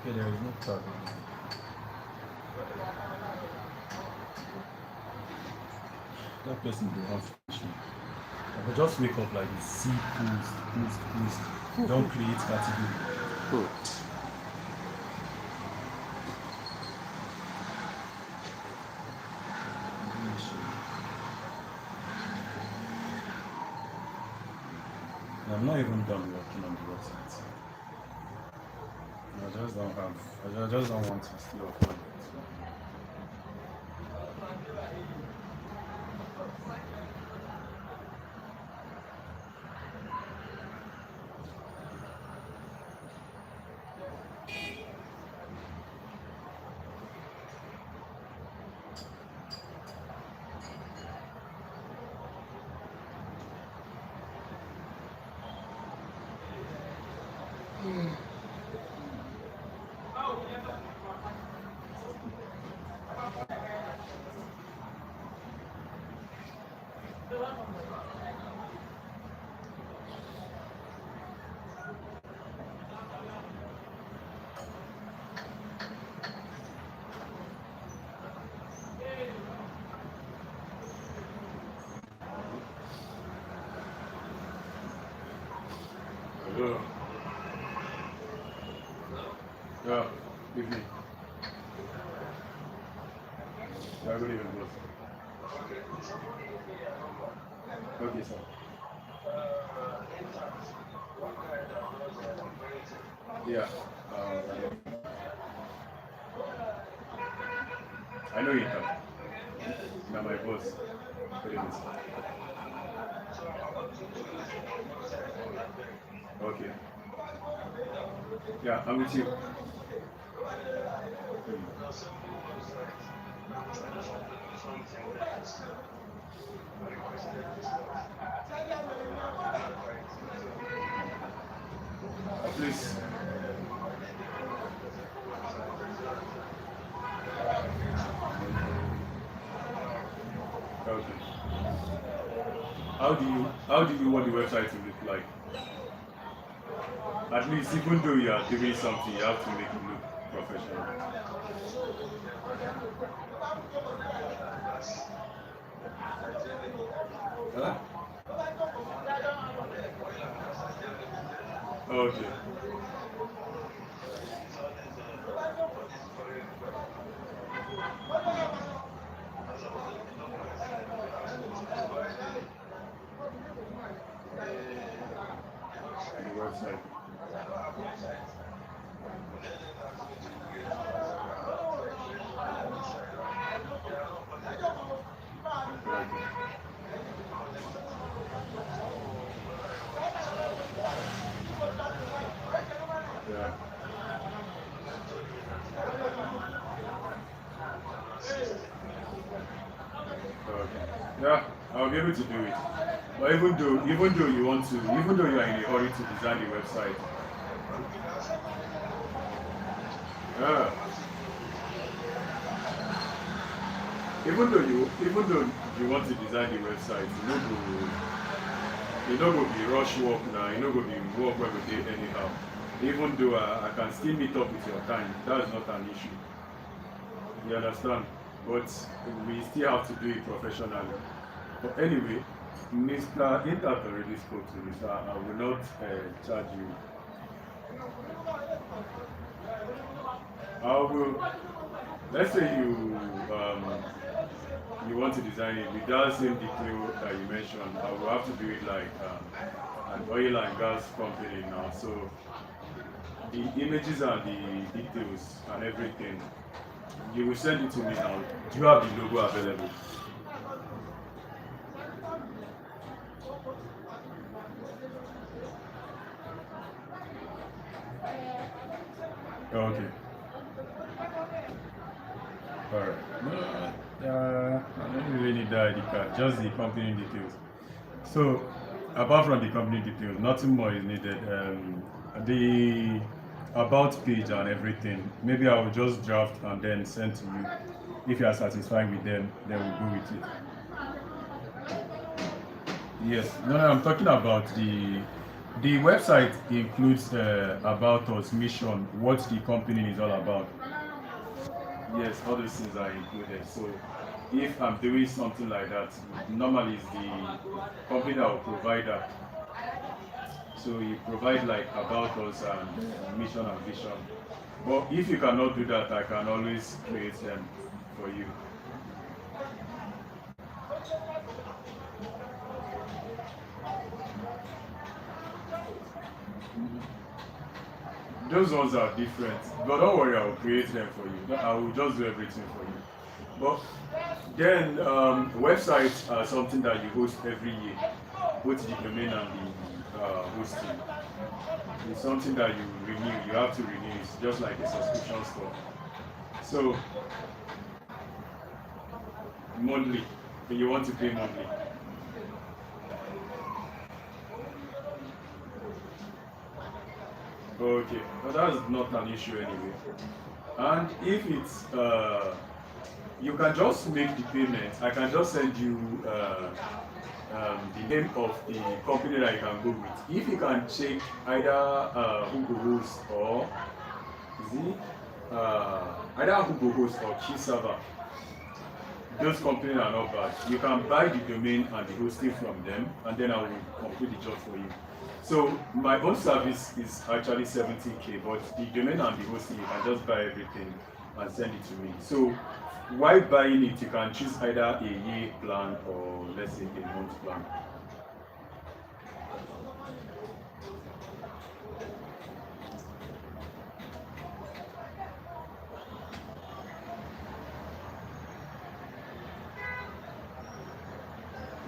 Okay, there is no problem. That person will not finish me. I will just wake up like this, see post. Don't create category. And I'm not even done working on the website. I just don't want to stay off on it. Hello. Yeah, evening. Yeah, good evening, boss. Okay, sir. Yeah. I know you can. Now my boss. Good evening, sir. Okay. Yeah, I'm with you. Please. Okay. How do you want the website to look like? At least even though you are doing something, you have to make it look professional. Huh? Okay. The website. Okay. Yeah. Okay. Yeah, I'll be able to do it. But even though you want to, even though you are in a hurry to design the website, yeah. Even though you want to design the website, you know go be rush work now. You know go be work where we dey anyhow. Even though I can still meet up with your time, that's not an issue. You understand? But we still have to do it professionally. But anyway, Mr. Intat already spoke to me, so I will not charge you. I will. Let's say you want to design it with that same detail that you mentioned. I will have to do it like an oil and gas company now. So the images and the details and everything, you will send it to me now. Do you have the logo available? Okay. Alright. No, I don't really need the ID card, just the company details. So, apart from the company details, nothing more is needed. The about page and everything, maybe I will just draft and then send to you. If you are satisfied with them, then we'll go with it. Yes, no, I'm talking about The website includes about us, mission, what the company is all about. Yes, all those things are included. So if I'm doing something like that, normally it's the company that will provide that. So you provide like about us and mission and vision. But if you cannot do that, I can always create them for you. Those ones are different. But don't worry, I will create them for you. I will just do everything for you. But then websites are something that you host every year, both the domain and the hosting. It's something that you renew. You have to renew. It's just like a subscription store. So monthly, when you want to pay monthly. Okay, but that's not an issue anyway. And if it's you can just make the payment. I can just send you the name of the company that you can go with. If you can check either Google Host or is it either Google Host or Key Server, those companies are not bad. You can buy the domain and the hosting from them, and then I will complete the job for you. So my own service is actually 70K, but the domain and the hosting, you can just buy everything and send it to me. So while buying it, you can choose either a year plan or let's say a month plan.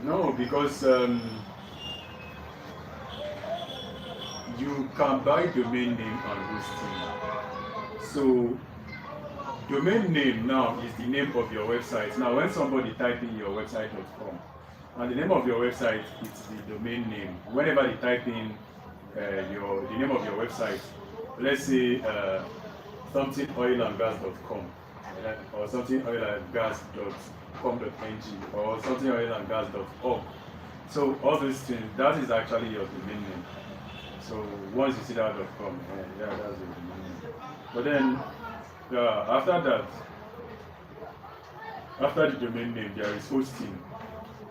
No, because you can buy domain name and hosting. So domain name now is the name of your website. Now when somebody type in your website.com, and the name of your website is the domain name. Whenever they type in the name of your website, let's say something oilandgas.com or something oilandgas.com.ng or something oilandgas.org. So all these things, that is actually your domain name. So once you see that .com, yeah, that's your domain name. But then after that, after the domain name, there is hosting.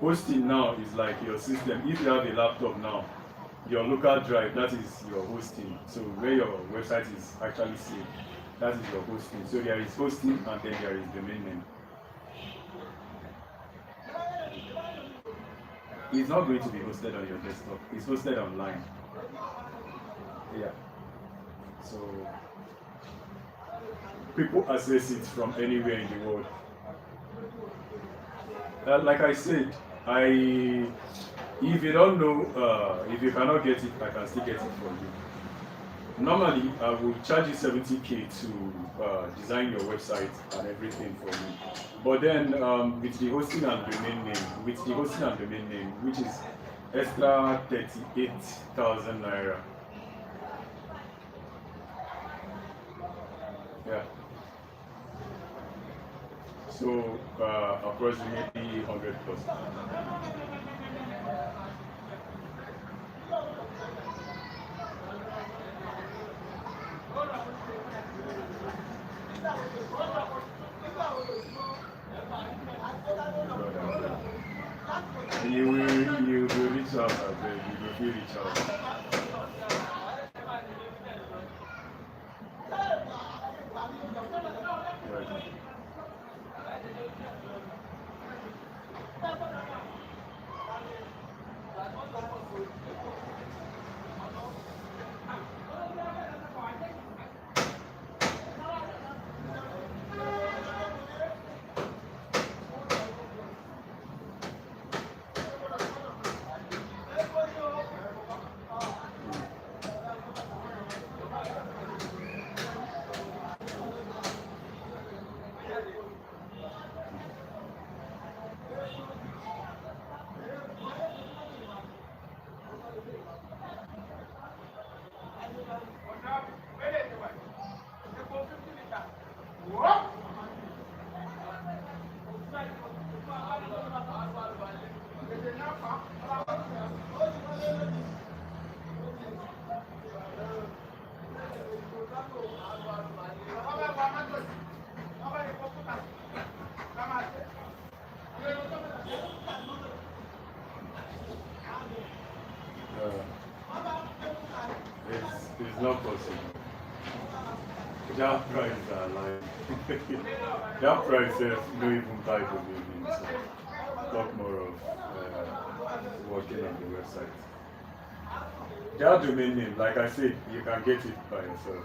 Hosting now is like your system. If you have a laptop now, your local drive, that is your hosting. So where your website is actually saved, that is your hosting. So there is hosting and then there is domain name. It's not going to be hosted on your desktop. It's hosted online. Yeah. So people access it from anywhere in the world. Like I said, if you don't know, if you cannot get it, I can still get it for you. Normally, I will charge you 70K to design your website and everything for you. But then with the hosting and domain name, which is extra 38,000 naira. Yeah. So approximately 100 plus. You will reach out, I beg. You will reach out. Right. not possible. That price are like that price no even buy domain name. So talk more of working on the website. That domain name, like I said, you can get it by yourself.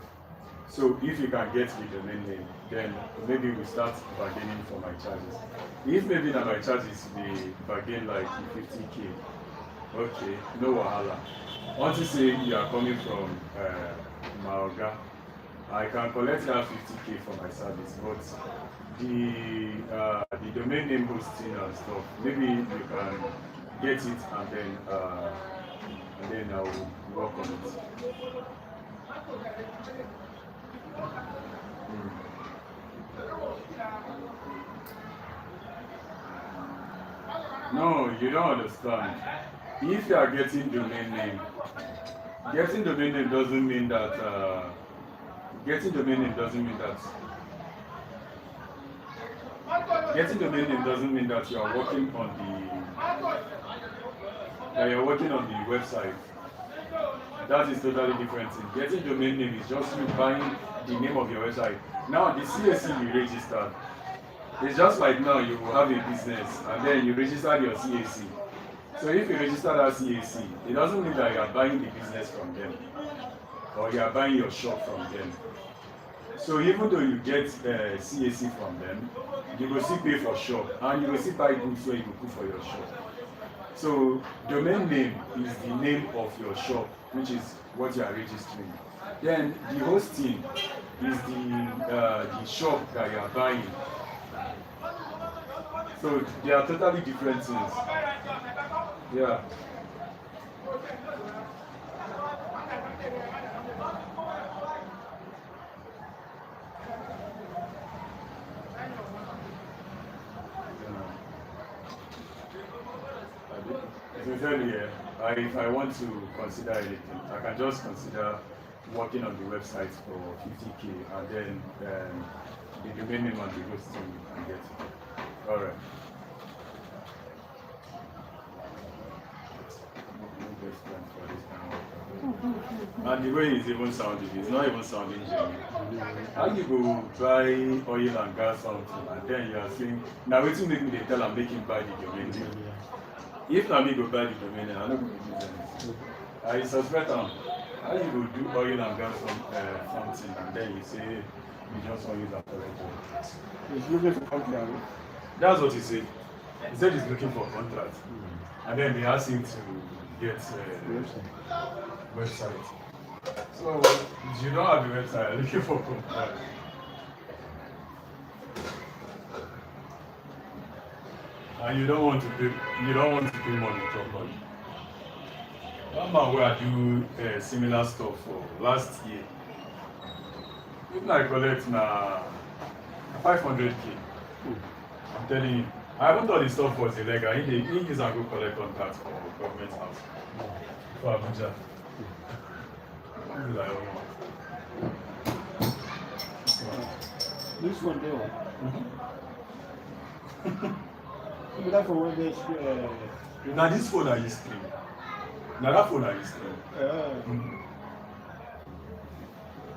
So if you can get the domain name, then maybe we start bargaining for my charges. If maybe now my charges be bargain like 50k, okay, no wahala. Once you say you are coming from Maoga, I can collect that 50k for my service, but the domain name hosting and stuff, maybe you can get it and then I will work on it. No, you don't understand. If you are getting domain name doesn't mean that getting domain name doesn't mean that getting domain name doesn't mean that you are working on the website. That is totally different thing. Getting domain name is just you buying the name of your website. Now the CAC you registered. It's just like now you will have a business and then you register your CAC. So if you register that CAC, it doesn't mean that you are buying the business from them or you are buying your shop from them. So even though you get CAC from them, you will still pay for shop and you will still buy goods where you will put for your shop. So domain name is the name of your shop, which is what you are registering. Then the hosting is the shop that you are buying. So they are totally different things. Yeah. Sincerely, if I want to consider anything, I can just consider working on the website for 50k and then the domain name and the hosting you can get it. Alright. And the way it's even sounding, it's not even sounding genuine. How you go buy oil and gas something and then you are saying, now wetin make me dey tell am make him buy the domain name. If na me go buy the domain name, I no go do business. I suspect am. How you go do oil and gas something and then you say you just want use am for it? He's looking for contract. That's what he said. He said he's looking for a contract. And then they asked him to get a website. So you don't have a website, you're looking for a contract. And you don't want to pay money properly. One man where I do similar stuff for last year. If I collect na 500k. I'm telling you, I haven't thought the stuff was illegal. He use and go collect contracts for government house. For Abuja. Like, This one there. Maybe that's for when they now this phone I use screen. Now that phone I use screen.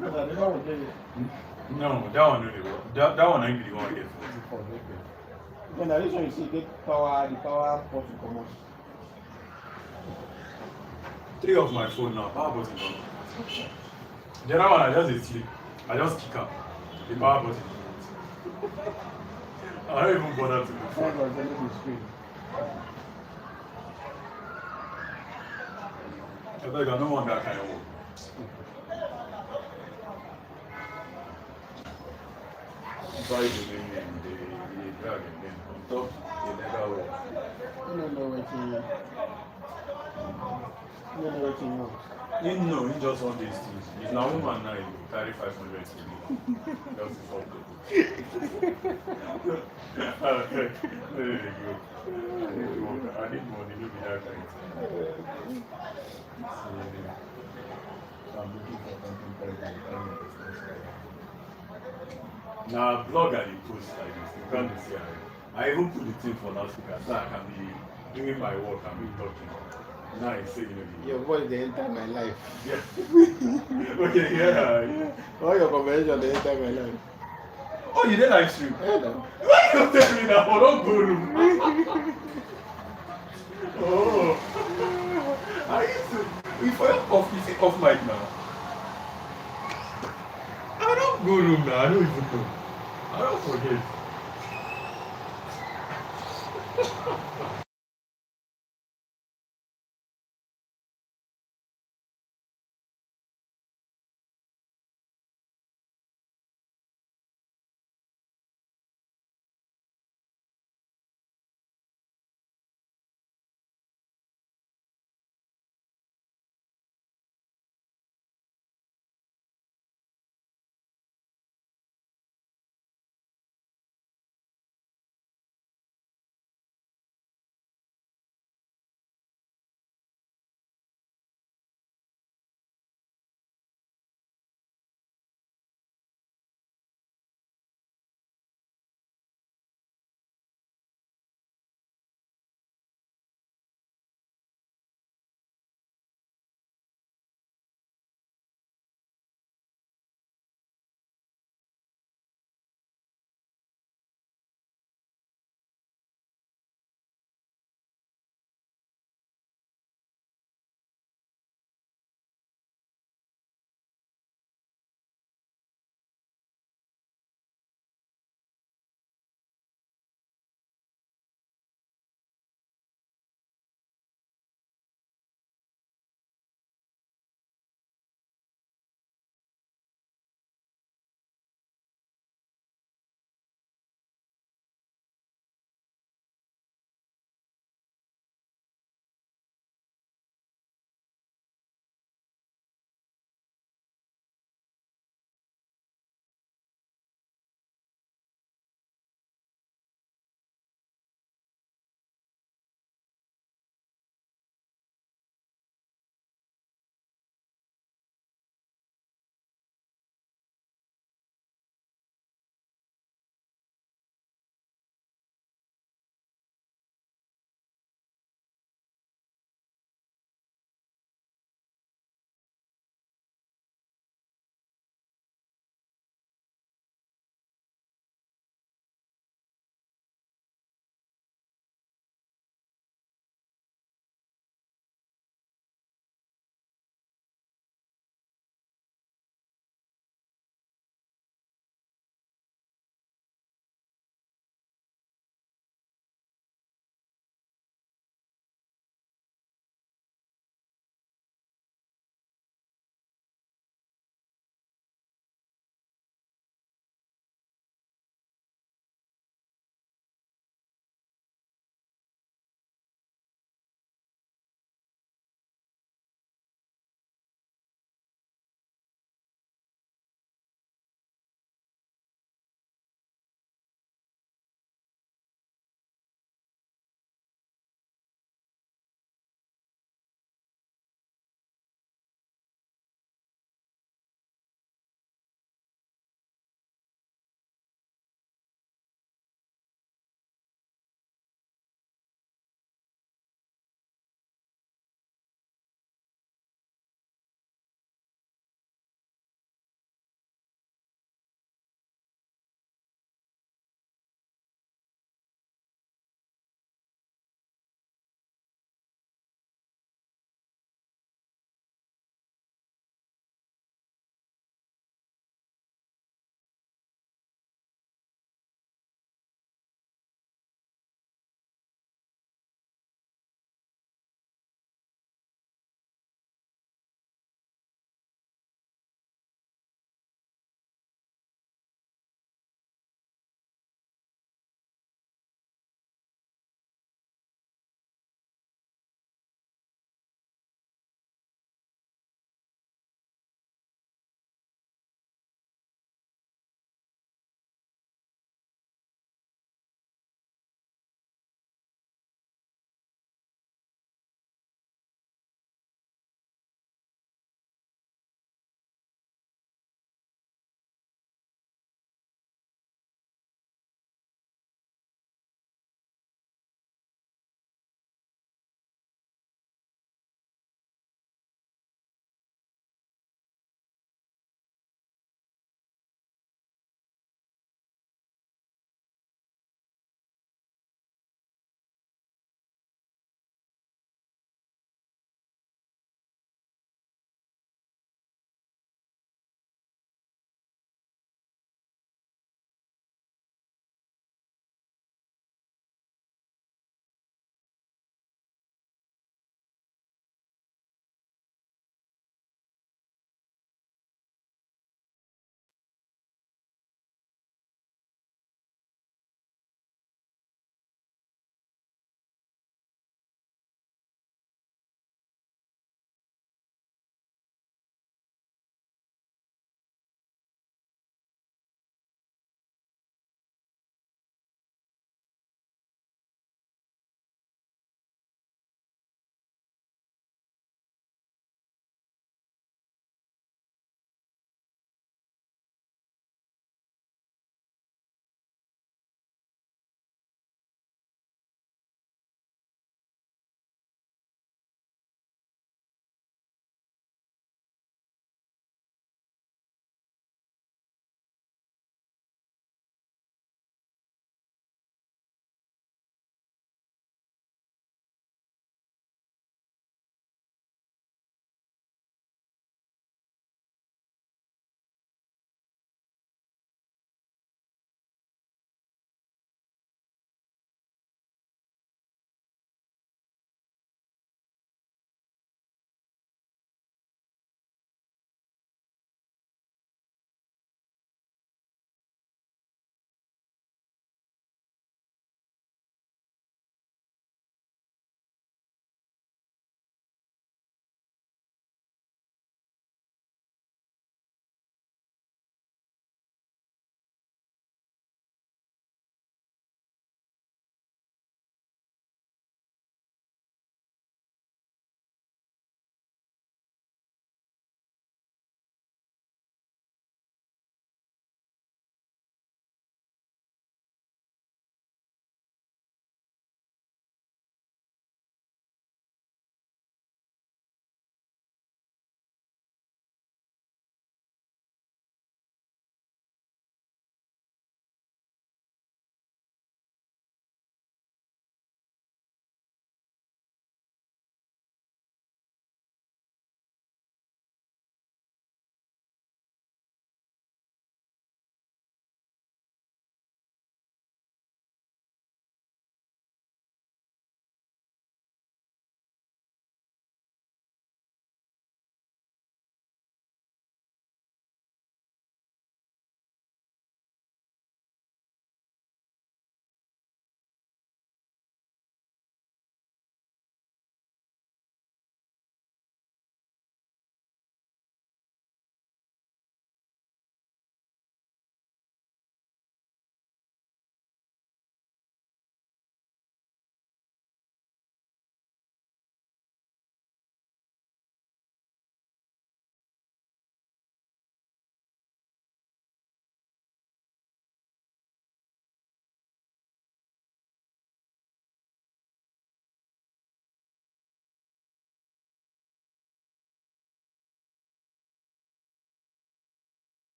No, that never would get it. No, that one really work. That one I really want to get for. Then this one you see get power, the power port to come out. 3 of my phone now, power button on. The other one I just sleep. I just kick up. The power button. I don't even bother to look for it. I beg, I don't want that kind of work. Buy the name, the drag again. On top, the leather work. You don't know what you want. He just want these things. He's now woman now, he carry 500 to me. Just to fuck it. There you go. I need money, look at that kind. So I'm looking for something called now blog I post like this. You can't see I even put the thing for last week so I can be doing my work and be talking. Nice. Say it Your voice they enter my life. again. Okay, yeah. All your conversation they enter my life. Oh, you did live stream. Yeah, no. Why you tell me that? Oh, don't go room. Oh. I used to. If I off, you say off mic now. I don't go room now. I don't even know. I don't forget.